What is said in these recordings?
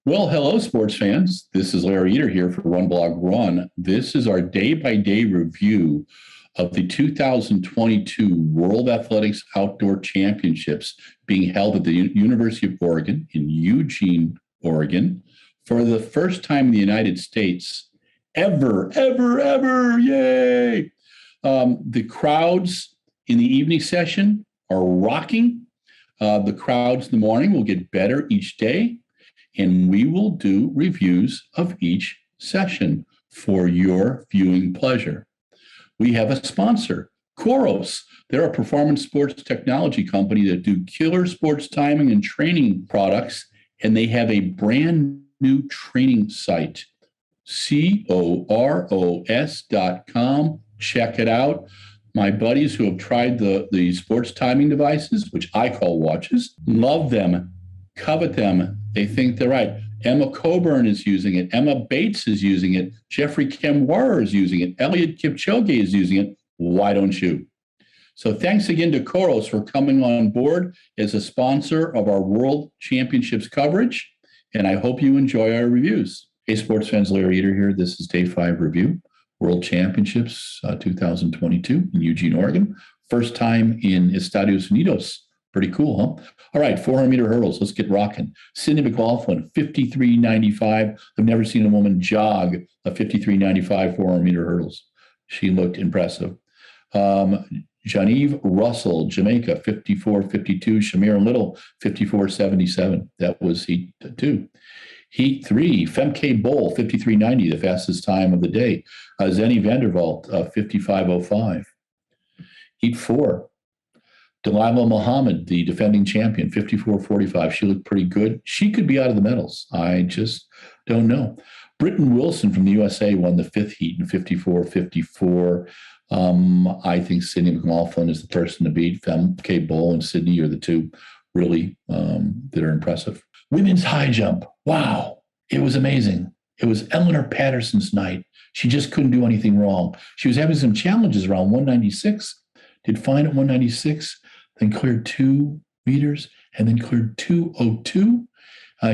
Well, hello, sports fans. This is Larry Eater here for Run Blog Run. This is our day-by-day review of the 2022 World Athletics Outdoor Championships being held at the University of Oregon in Eugene, Oregon, for the first time in the United States ever, yay! The crowds in the evening session are rocking. The crowds in the morning will get better each day. And we will do reviews of each session for your viewing pleasure. We have a sponsor, Coros. They're a performance sports technology company that do killer sports timing and training products, and they have a brand new training site, Coros.com. Check it out. My buddies who have tried the sports timing devices, which I call watches, love them, covet them. They think they're right. Emma Coburn is using it. Emma Bates is using it. Jeffrey Kemwarer is using it. Elliot Kipchoge is using it. Why don't you? So thanks again to Coros for coming on board as a sponsor of our World Championships coverage. And I hope you enjoy our reviews. Hey, sports fans, Larry Eater here. This is Day 5 review. World Championships 2022 in Eugene, Oregon. First time in Estadios Unidos. Pretty cool, huh? All right, 400-meter hurdles. Let's get rocking. Sydney McLaughlin, 53.95. I've never seen a woman jog a 53.95 400-meter hurdles. She looked impressive. Janive Russell, Jamaica, 54.52. Shamir Little, 54.77. That was heat 2. Heat 3, Femke Bol, 53.90, the fastest time of the day. Zenny Vandervalt, 55.05. Heat 4, Delilah Muhammad, the defending champion, 54.45. She looked pretty good. She could be out of the medals. I just don't know. Britton Wilson from the USA won the 5th heat in 54.54. I think Sydney McLaughlin is the person to beat. Femke Bol and Sydney are the two really that are impressive. Women's high jump. Wow. It was amazing. It was Eleanor Patterson's night. She just couldn't do anything wrong. She was having some challenges around 196. Did fine at 196, then cleared 2 meters, and then cleared 202.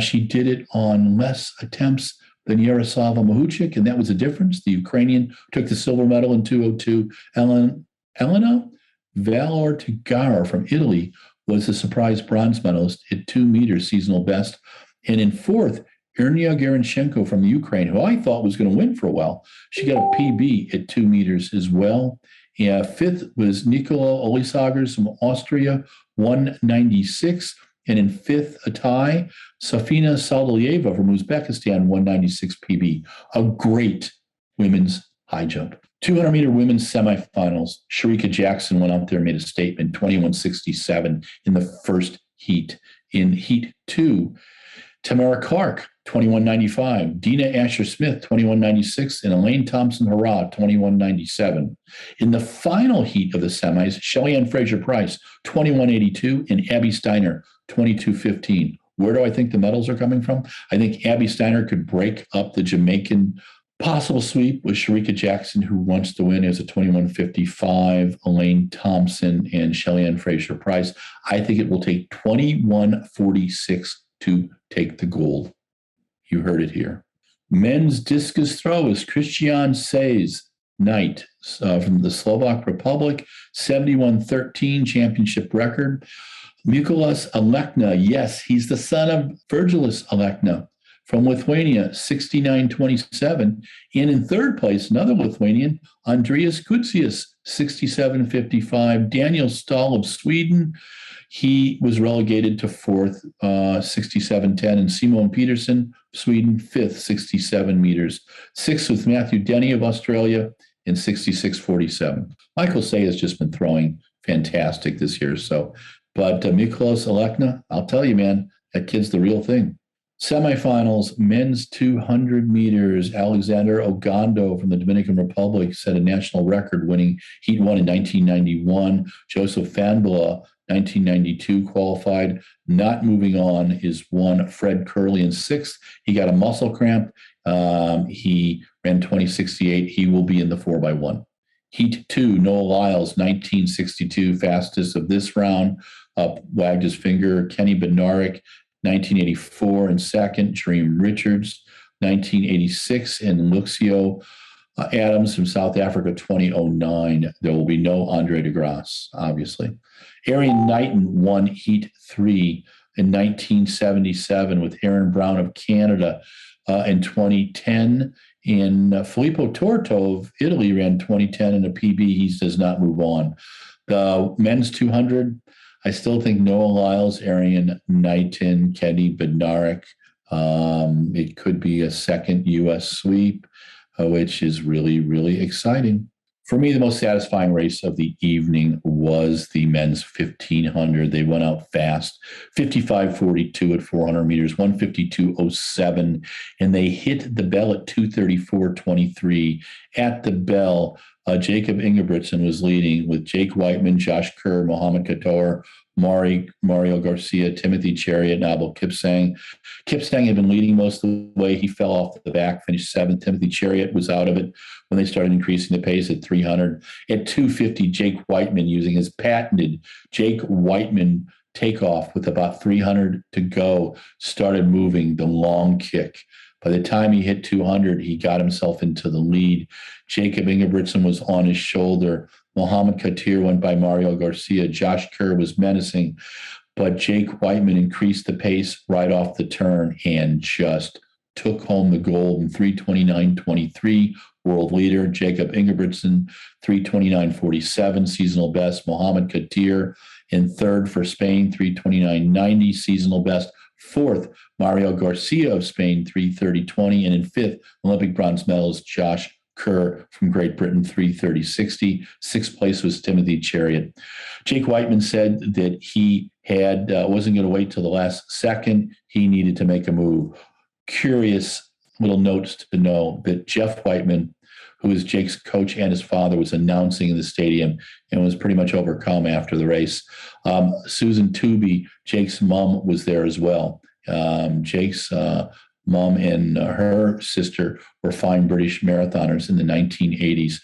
She did it on less attempts than Yaroslava Mahuchik, and that was the difference. The Ukrainian took the silver medal in 202. Elena Valortigara from Italy was the surprise bronze medalist at 2 meters, seasonal best. And in 4th, Irina Geranchenko from the Ukraine, who I thought was going to win for a while. She got a PB at 2 meters as well. Yeah, 5th was Nikola Olisagers from Austria, 196. And in 5th, a tie, Safina Saldalieva from Uzbekistan, 196 PB. A great women's high jump. 200-meter women's semifinals. Shericka Jackson went out there and made a statement, 21.67 in the first heat. In heat 2, Tamara Clark, 21.95. Dina Asher-Smith, 21.96. And Elaine Thompson-Herah, 21.97. In the final heat of the semis, Shelly-Ann Fraser-Price, 21.82. And Abby Steiner, 22.15. Where do I think the medals are coming from? I think Abby Steiner could break up the Jamaican possible sweep with Shericka Jackson, who wants to win, as a 21.55. Elaine Thompson and Shelly-Ann Fraser-Price. I think it will take 21.46 to take the gold. You heard it here. Men's discus throw is Christian Say's night from the Slovak Republic, 71.13 championship record. Mykolas Alekna, yes, he's the son of Virgilis Alekna from Lithuania, 69.27. And in 3rd place, another Lithuanian, Andreas Kutsius, 67.55. Daniel Stahl of Sweden, he was relegated to 4th, 67.10. And Simon Peterson, Sweden, 5th, 67 meters. 6th with Matthew Denny of Australia in 66.47. Michael Say has just been throwing fantastic this year. But Mykolas Alekna, I'll tell you, man, that kid's the real thing. Semifinals, men's 200 meters. Alexander Ogando from the Dominican Republic set a national record, winning Heat 1 in 1991. Joseph Fanbula, 1992, qualified. Not moving on is one. Fred Curley in 6th. He got a muscle cramp. He ran 20.68. He will be in the 4x1. Heat 2, Noah Lyles, 1962, fastest of this round. Wagged his finger. Kenny Bednarek, 1984 in second, Dream Richards, 1986, and Lucio Adams from South Africa, 2009. There will be no Andre de Grasse, obviously. Arian Knighton won Heat 3 in 1977 with Aaron Brown of Canada in 2010. And Filippo Torto of Italy ran 2010 in a PB. He does not move on. The men's 200, I still think Noah Lyles, Arian Knighton, Kenny Bednarek. It could be a second U.S. sweep, which is really, really exciting. For me, the most satisfying race of the evening was the men's 1500. They went out fast, 55:42 at 400 meters, 152.07, and they hit the bell at 2:34.23. At the bell, Jacob Ingebrigtsen was leading with Jake Whiteman, Josh Kerr, Mohamed Couture, Mario Garcia, Timothy Chariot, and Abel Kipsang. Kipsang had been leading most of the way. He fell off the back, finished seventh. Timothy Chariot was out of it when they started increasing the pace at 300. At 250, Jake Whiteman, using his patented Jake Whiteman takeoff with about 300 to go, started moving the long kick. By the time he hit 200, he got himself into the lead. Jacob Ingebrigtsen was on his shoulder. Mohamed Couture went by Mario Garcia. Josh Kerr was menacing, but Jake Whiteman increased the pace right off the turn and just took home the gold in 3:29.23. World leader Jacob Ingebrigtsen, 3:29.47, seasonal best. Mohamed Couture in third for Spain, 3:29.90, seasonal best. Fourth, Mario Garcia of Spain, 3:30.20. And in fifth, Olympic bronze medalist Josh Kerr from Great Britain, 3:30.60. Sixth place was Timothy Chariot. Jake Whiteman said that he wasn't going to wait till the last second. He needed to make a move. Curious little notes to know that Jeff Whiteman, who is Jake's coach and his father, was announcing in the stadium and was pretty much overcome after the race. Susan Tooby, Jake's mom, was there as well. Jake's mom and her sister were fine British marathoners in the 1980s.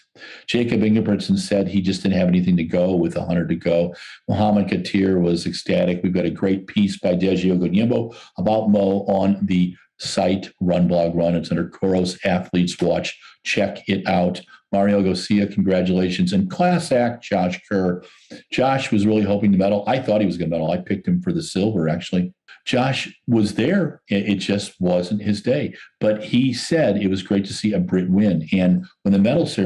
Jacob Ingebrigtsen said he just didn't have anything to go with 100 to go. Mohamed Couture was ecstatic. We've got a great piece by Deji Ogonyembo about Mo on the site Run Blog Run. It's under Koros Athletes Watch. Check it out. Mario Garcia, congratulations. And class act, Josh Kerr. Josh was really hoping to medal. I thought he was going to medal. I picked him for the silver, actually. Josh was there. It just wasn't his day. But he said it was great to see a Brit win. And when the medals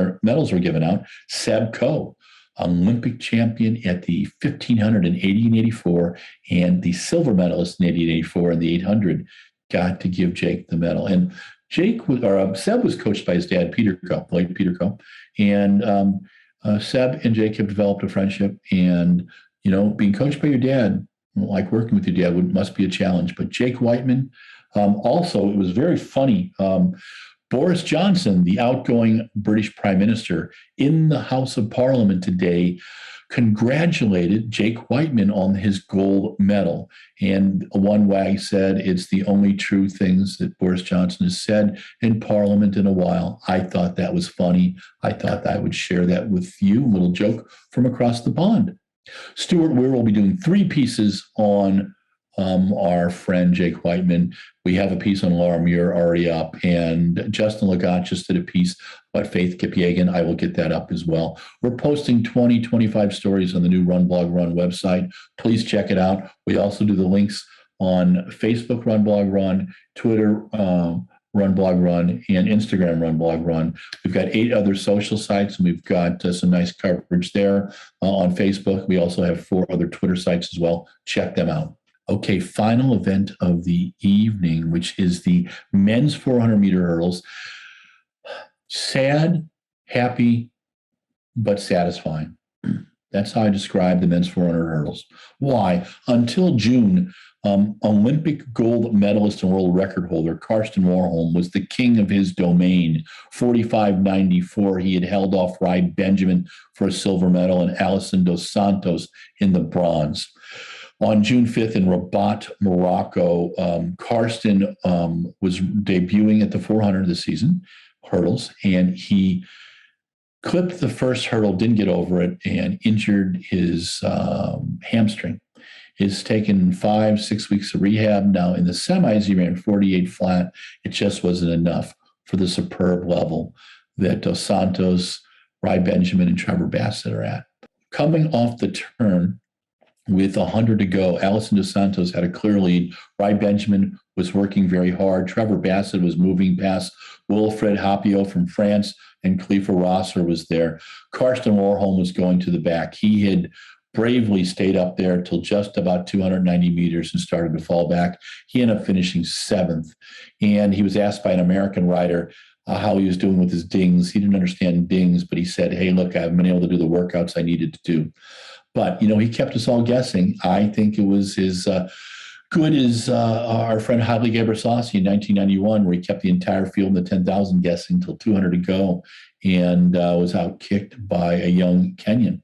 were given out, Seb Coe, Olympic champion at the 1500 in 80 and 84, and the silver medalist in 80 and 84 and the 800, got to give Jake the medal. And Seb was coached by his dad, Peter Coe, late Peter Coe. And Seb and Jake have developed a friendship. And, being coached by your dad, like working with your dad, must be a challenge. But Jake Whiteman, also, it was very funny. Boris Johnson, the outgoing British Prime Minister, in the House of Parliament today, congratulated Jake Whiteman on his gold medal. And one wag said, it's the only true things that Boris Johnson has said in Parliament in a while. I thought that was funny. I thought I would share that with you, a little joke from across the pond. Stuart Weir will be doing 3 pieces on our friend Jake Whiteman. We have a piece on Laura Muir already up, and Justin Legat just did a piece about Faith Kipyegon. I will get that up as well. We're posting 25 stories on the new Run Blog Run website. Please check it out. We also do the links on Facebook Run Blog Run, Twitter Run Blog Run, and Instagram Run Blog Run. We've got 8 other social sites, and we've got some nice coverage there on Facebook. We also have 4 other Twitter sites as well. Check them out. Okay, final event of the evening, which is the men's 400-meter hurdles. Sad, happy, but satisfying. That's how I describe the men's 400 hurdles. Why? Until June, Olympic gold medalist and world record holder Karsten Warholm was the king of his domain. 45.94. He had held off Rai Benjamin for a silver medal and Alison dos Santos in the bronze. On June 5th in Rabat, Morocco, Karsten was debuting at the 400 this season, hurdles, and he clipped the first hurdle, didn't get over it, and injured his hamstring. It's taken 5-6 weeks of rehab. Now in the semis, he ran 48 flat. It just wasn't enough for the superb level that Dos Santos, Rai Benjamin, and Trevor Bassett are at. Coming off the turn with 100 to go, Allison Dos Santos had a clear lead. Rai Benjamin was working very hard. Trevor Bassett was moving past Wilfred Hapio from France, and Khalifa Rosser was there. Karsten Warholm was going to the back. He had bravely stayed up there till just about 290 meters and started to fall back. He ended up finishing 7th. And he was asked by an American rider how he was doing with his dings. He didn't understand dings, but he said, hey, look, I haven't been able to do the workouts I needed to do. But, he kept us all guessing. I think it was as good as our friend Haile Gebrselassie in 1991, where he kept the entire field in the 10,000 guessing till 200 to go and was outkicked by a young Kenyan.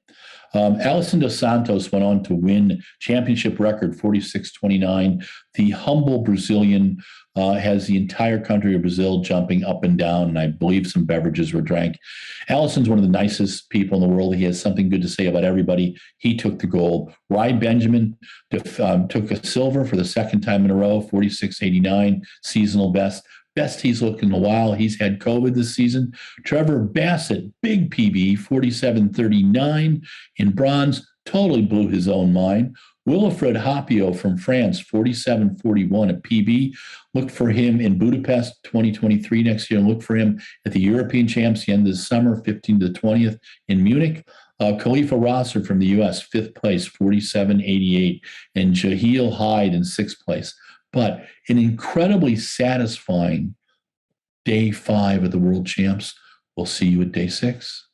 Allison Dos Santos went on to win championship record 46:29. The humble Brazilian has the entire country of Brazil jumping up and down, and I believe some beverages were drank. Allison's one of the nicest people in the world. He has something good to say about everybody. He took the gold. Rai Benjamin took a silver for the second time in a row, 46:89, seasonal best. Best he's looked in a while. He's had COVID this season. Trevor Bassett, big PB, 47:39 in bronze, totally blew his own mind. Wilfred Hapio from France, 47:41 at PB. Look for him in Budapest 2023 next year. And look for him at the European Champs the end of the summer, 15th to 20th in Munich. Khalifa Rosser from the U.S., 5th place, 47:88. And Jahil Hyde in 6th place. But an incredibly satisfying day 5 of the World Champs. We'll see you at day 6.